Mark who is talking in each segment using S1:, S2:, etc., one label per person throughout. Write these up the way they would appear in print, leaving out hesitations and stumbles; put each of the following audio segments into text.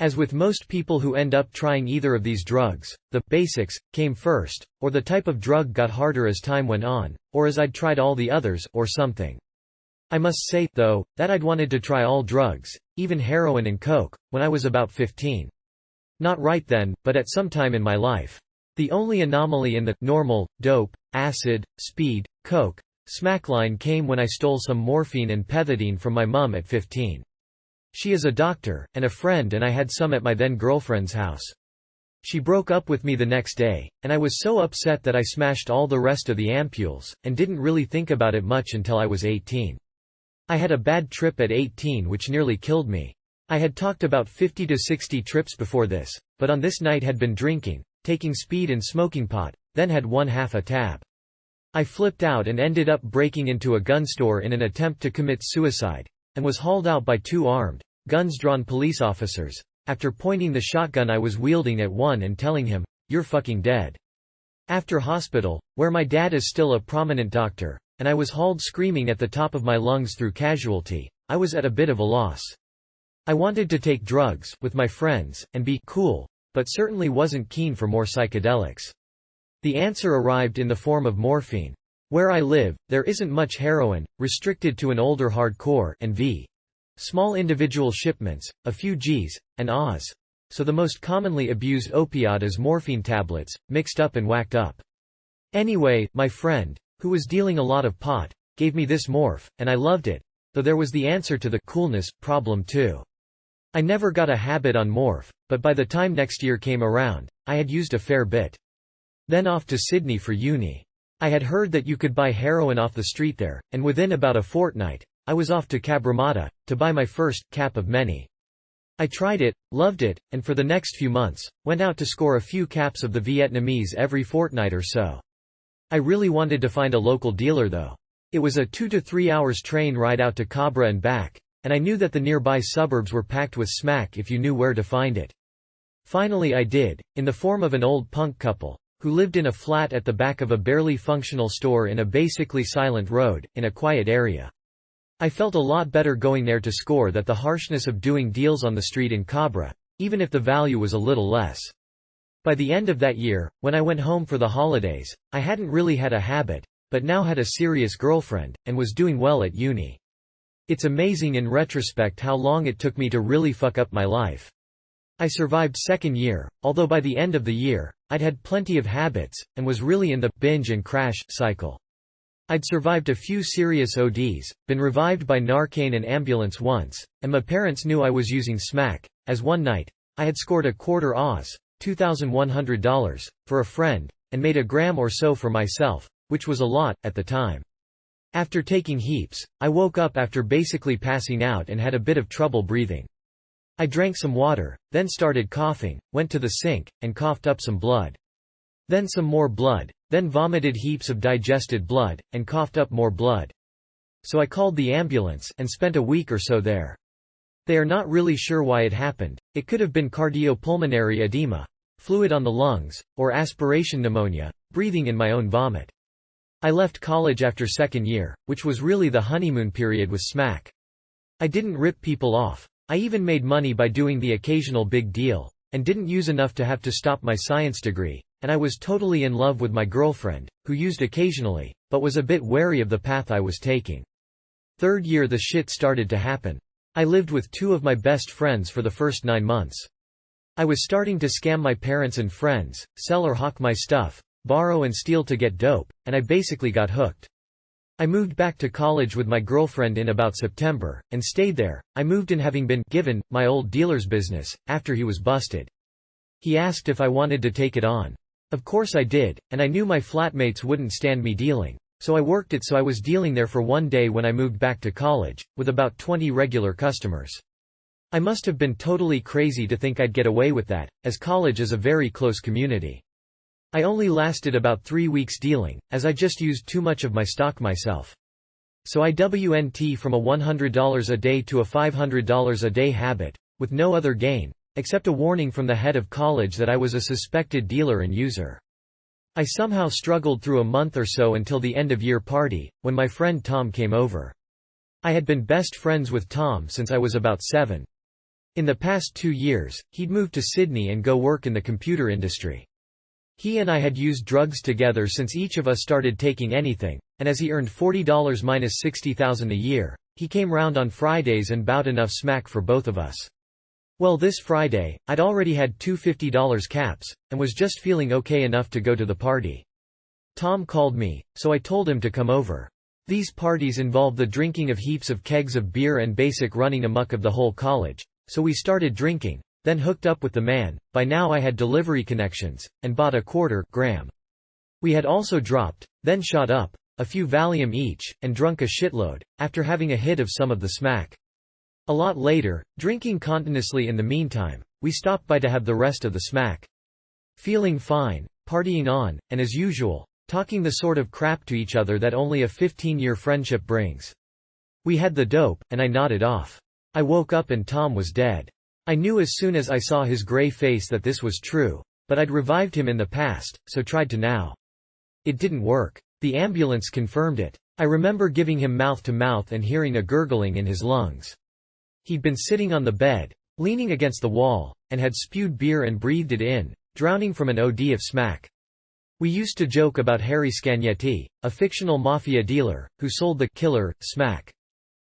S1: As with most people who end up trying either of these drugs, the basics came first, or the type of drug got harder as time went on, or as I'd tried all the others, or something. I must say, though, that I'd wanted to try all drugs, even heroin and coke, when I was about 15. Not right then, but at some time in my life. The only anomaly in the normal, dope, acid, speed, coke, smack line came when I stole some morphine and pethidine from my mum at 15. She is a doctor, and a friend, and I had some at my then-girlfriend's house. She broke up with me the next day, and I was so upset that I smashed all the rest of the ampules, and didn't really think about it much until I was 18. I had a bad trip at 18 which nearly killed me. I had talked about 50 to 60 trips before this, but on this night had been drinking, taking speed and smoking pot, then had 1/2 a tab. I flipped out and ended up breaking into a gun store in an attempt to commit suicide, and was hauled out by 2 armed, guns-drawn police officers, after pointing the shotgun I was wielding at one and telling him, "You're fucking dead." After hospital, where my dad is still a prominent doctor, and I was hauled screaming at the top of my lungs through casualty, I was at a bit of a loss. I wanted to take drugs with my friends and be cool, but certainly wasn't keen for more psychedelics. The answer arrived in the form of morphine. Where I live, there isn't much heroin, restricted to an older hardcore and small individual shipments, a few Gs, and Ahs. So the most commonly abused opioid is morphine tablets, mixed up and whacked up. Anyway, my friend, who was dealing a lot of pot, gave me this morph, and I loved it, though there was the answer to the coolness problem too. I never got a habit on morph, but by the time next year came around, I had used a fair bit. Then off to Sydney for uni. I had heard that you could buy heroin off the street there, and within about a fortnight, I was off to Cabramatta, to buy my first cap of many. I tried it, loved it, and for the next few months, went out to score a few caps of the Vietnamese every fortnight or so. I really wanted to find a local dealer though. It was a 2 to 3 hours train ride out to Cabra and back, and I knew that the nearby suburbs were packed with smack if you knew where to find it. Finally I did, in the form of an old punk couple, who lived in a flat at the back of a barely functional store in a basically silent road, in a quiet area. I felt a lot better going there to score that the harshness of doing deals on the street in Cabra, even if the value was a little less. By the end of that year, when I went home for the holidays, I hadn't really had a habit, but now had a serious girlfriend, and was doing well at uni. It's amazing in retrospect how long it took me to really fuck up my life. I survived second year, although by the end of the year, I'd had plenty of habits, and was really in the binge and crash cycle. I'd survived a few serious ODs, been revived by Narcan and ambulance once, and my parents knew I was using smack, as one night, I had scored a quarter Oz, $2,100, for a friend, and made a gram or so for myself, which was a lot, at the time. After taking heaps, I woke up after basically passing out and had a bit of trouble breathing. I drank some water, then started coughing, went to the sink, and coughed up some blood. Then some more blood, then vomited heaps of digested blood, and coughed up more blood. So I called the ambulance, and spent a week or so there. They are not really sure why it happened. It could have been cardiopulmonary edema, fluid on the lungs, or aspiration pneumonia, breathing in my own vomit. I left college after second year, which was really the honeymoon period with smack. I didn't rip people off. I even made money by doing the occasional big deal, and didn't use enough to have to stop my science degree, and I was totally in love with my girlfriend, who used occasionally, but was a bit wary of the path I was taking. Third year the shit started to happen. I lived with 2 of my best friends for the first 9 months. I was starting to scam my parents and friends, sell or hawk my stuff, borrow and steal to get dope, and I basically got hooked. I moved back to college with my girlfriend in about September, and stayed there. I moved in having been given my old dealer's business, after he was busted. He asked if I wanted to take it on. Of course I did, and I knew my flatmates wouldn't stand me dealing, so I worked it so I was dealing there for one day when I moved back to college, with about 20 regular customers. I must have been totally crazy to think I'd get away with that, as college is a very close community. I only lasted about 3 weeks dealing, as I just used too much of my stock myself. So I WNT from a $100 a day to a $500 a day habit, with no other gain, except a warning from the head of college that I was a suspected dealer and user. I somehow struggled through a month or so until the end-of-year party, when my friend Tom came over. I had been best friends with Tom since I was about 7. In the past 2 years, he'd moved to Sydney and go work in the computer industry. He and I had used drugs together since each of us started taking anything, and as he earned $40 minus $60,000 a year, he came round on Fridays and bought enough smack for both of us. Well, this Friday, I'd already had two $50 caps, and was just feeling okay enough to go to the party. Tom called me, so I told him to come over. These parties involve the drinking of heaps of kegs of beer and basic running amok of the whole college, so we started drinking, then hooked up with the man. By now I had delivery connections, and bought a gram. We had also dropped, then shot up, a few Valium each, and drunk a shitload, after having a hit of some of the smack. A lot later, drinking continuously in the meantime, we stopped by to have the rest of the smack. Feeling fine, partying on, and as usual, talking the sort of crap to each other that only a 15-year friendship brings. We had the dope, and I nodded off. I woke up and Tom was dead. I knew as soon as I saw his gray face that this was true, but I'd revived him in the past, so tried to now. It didn't work. The ambulance confirmed it. I remember giving him mouth-to-mouth and hearing a gurgling in his lungs. He'd been sitting on the bed, leaning against the wall, and had spewed beer and breathed it in, drowning from an OD of smack. We used to joke about Harry Scagnetti, a fictional mafia dealer, who sold the killer smack.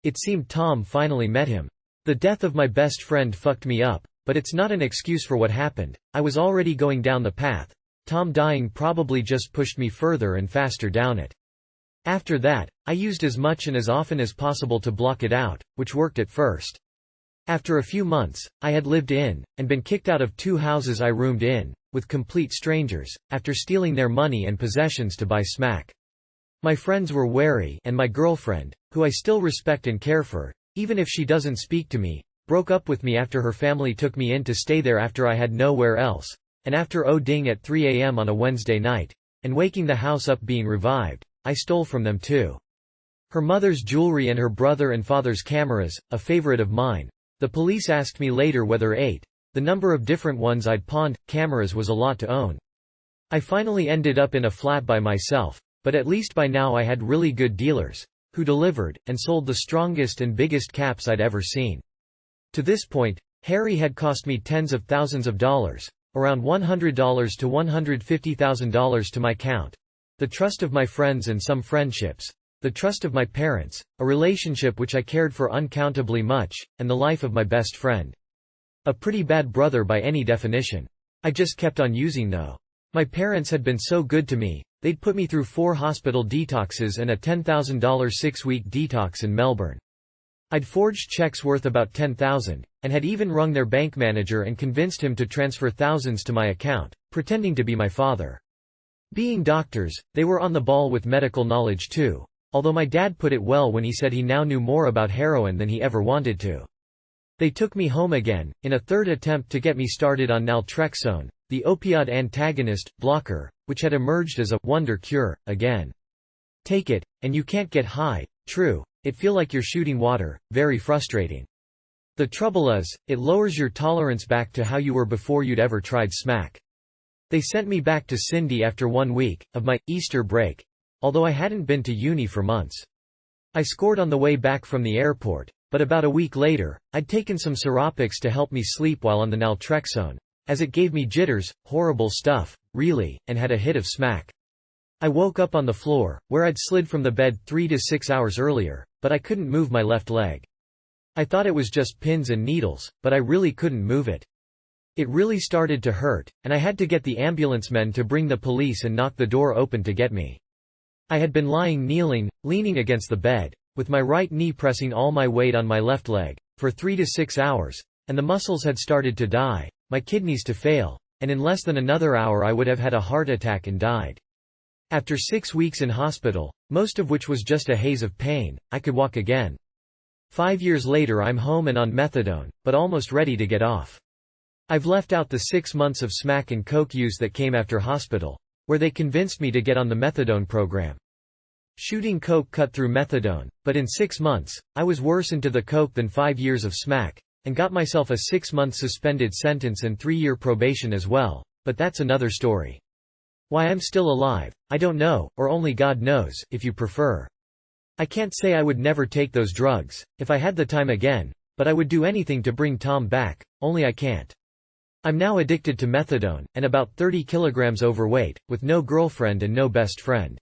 S1: It seemed Tom finally met him. The death of my best friend fucked me up, but it's not an excuse for what happened. I was already going down the path. Tom dying probably just pushed me further and faster down it. After that, I used as much and as often as possible to block it out, which worked at first. After a few months, I had lived in, and been kicked out of 2 houses I roomed in, with complete strangers, after stealing their money and possessions to buy smack. My friends were wary, and my girlfriend, who I still respect and care for, even if she doesn't speak to me, broke up with me after her family took me in to stay there after I had nowhere else, and after ODing at 3 a.m. on a Wednesday night, and waking the house up being revived, I stole from them too. Her mother's jewelry and her brother and father's cameras, a favorite of mine. The police asked me later whether 8, the number of different ones I'd pawned, cameras was a lot to own. I finally ended up in a flat by myself, but at least by now I had really good dealers, who delivered, and sold the strongest and biggest caps I'd ever seen. To this point, Harry had cost me tens of thousands of dollars, around $100 to $150,000 to my count. The trust of my friends and some friendships. The trust of my parents, a relationship which I cared for uncountably much, and the life of my best friend. A pretty bad brother by any definition. I just kept on using though. My parents had been so good to me, they'd put me through 4 hospital detoxes and a $10,000 6-week detox in Melbourne. I'd forged checks worth about $10,000, and had even rung their bank manager and convinced him to transfer thousands to my account, pretending to be my father. Being doctors, they were on the ball with medical knowledge too, although my dad put it well when he said he now knew more about heroin than he ever wanted to. They took me home again, in a third attempt to get me started on naltrexone, the opioid antagonist, blocker, which had emerged as a wonder cure, again. Take it, and you can't get high, true, it feel like you're shooting water, very frustrating. The trouble is, it lowers your tolerance back to how you were before you'd ever tried smack. They sent me back to Cindy after 1 week, of my Easter break, although I hadn't been to uni for months. I scored on the way back from the airport, but about a week later, I'd taken some Seropics to help me sleep while on the naltrexone, as it gave me jitters, horrible stuff, really, and had a hit of smack. I woke up on the floor, where I'd slid from the bed 3 to 6 hours earlier, but I couldn't move my left leg. I thought it was just pins and needles, but I really couldn't move it. It really started to hurt, and I had to get the ambulance men to bring the police and knock the door open to get me. I had been lying kneeling, leaning against the bed, with my right knee pressing all my weight on my left leg, for 3 to 6 hours, and the muscles had started to die, my kidneys to fail, and in less than another hour I would have had a heart attack and died. After 6 weeks in hospital, most of which was just a haze of pain, I could walk again. 5 years later I'm home and on methadone, but almost ready to get off. I've left out the 6 months of smack and coke use that came after hospital, where they convinced me to get on the methadone program. Shooting coke cut through methadone, but in 6 months, I was worse into the coke than 5 years of smack, and got myself a 6-month suspended sentence and 3-year probation as well, but that's another story. Why I'm still alive, I don't know, or only God knows, if you prefer. I can't say I would never take those drugs, if I had the time again, but I would do anything to bring Tom back, only I can't. I'm now addicted to methadone, and about 30 kilograms overweight, with no girlfriend and no best friend.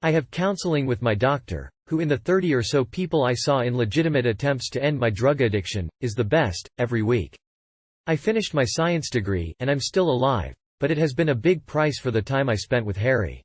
S1: I have counseling with my doctor, who in the 30 or so people I saw in legitimate attempts to end my drug addiction, is the best, every week. I finished my science degree, and I'm still alive, but it has been a big price for the time I spent with Harry.